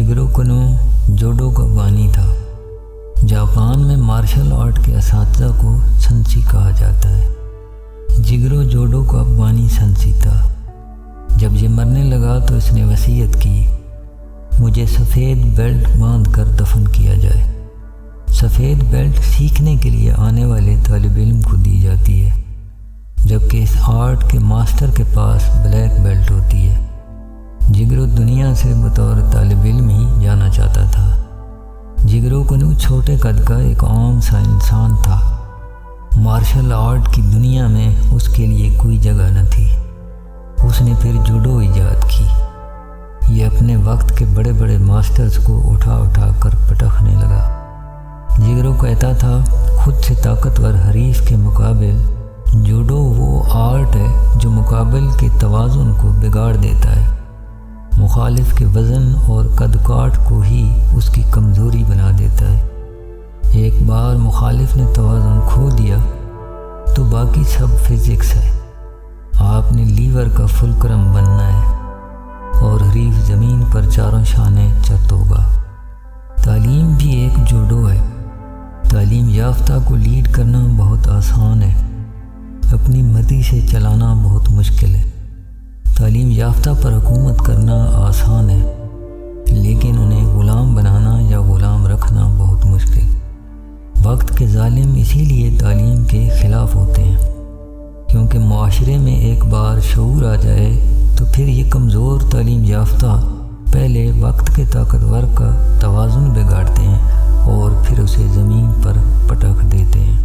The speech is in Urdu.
جگرو کنو جوڈو کا بانی تھا۔ جاپان میں مارشل آرٹ کے اساتذہ کو سنسی کہا جاتا ہے۔ جگرو جوڈو کا بانی سنسی تھا۔ جب یہ مرنے لگا تو اس نے وصیت کی، مجھے سفید بیلٹ باندھ کر دفن کیا جائے۔ سفید بیلٹ سیکھنے کے لیے آنے والے طالب علم کو دی جاتی ہے، جبکہ اس آرٹ کے ماسٹر کے پاس بلیک بیلٹ ہوتی ہے۔ جگرو دنیا سے بطور طالب علم ہی جانا چاہتا تھا۔ جگرو کنو چھوٹے قد کا ایک عام سا انسان تھا۔ مارشل آرٹ کی دنیا میں اس کے لیے کوئی جگہ نہ تھی۔ اس نے پھر جوڈو ایجاد کی۔ یہ اپنے وقت کے بڑے بڑے ماسٹرز کو اٹھا اٹھا کر پٹخنے لگا۔ جگرو کہتا تھا، خود سے طاقتور حریف کے مقابل جوڈو وہ آرٹ ہے جو مقابل کے توازن کو بگاڑ دیتا ہے، مخالف کے وزن اور قد کاٹ کو ہی اس کی کمزوری بنا دیتا ہے۔ ایک بار مخالف نے توازن کھو دیا تو باقی سب فزکس ہے۔ آپ نے لیور کا فلکرم بننا ہے اور حریف زمین پر چاروں شانے چت ہوگا۔ تعلیم بھی ایک جوڈو ہے۔ تعلیم یافتہ کو لیڈ کرنا بہت آسان ہے، اپنی مرضی سے چلانا بہت مشکل ہے۔ تعلیم یافتہ پر حکومت کرنا آسان ہے، لیکن انہیں غلام بنانا یا غلام رکھنا بہت مشکل۔ وقت کے ظالم اسی لیے تعلیم کے خلاف ہوتے ہیں، کیونکہ معاشرے میں ایک بار شعور آ جائے تو پھر یہ کمزور تعلیم یافتہ پہلے وقت کے طاقتور کا توازن بگاڑتے ہیں اور پھر اسے زمین پر پٹخ دیتے ہیں۔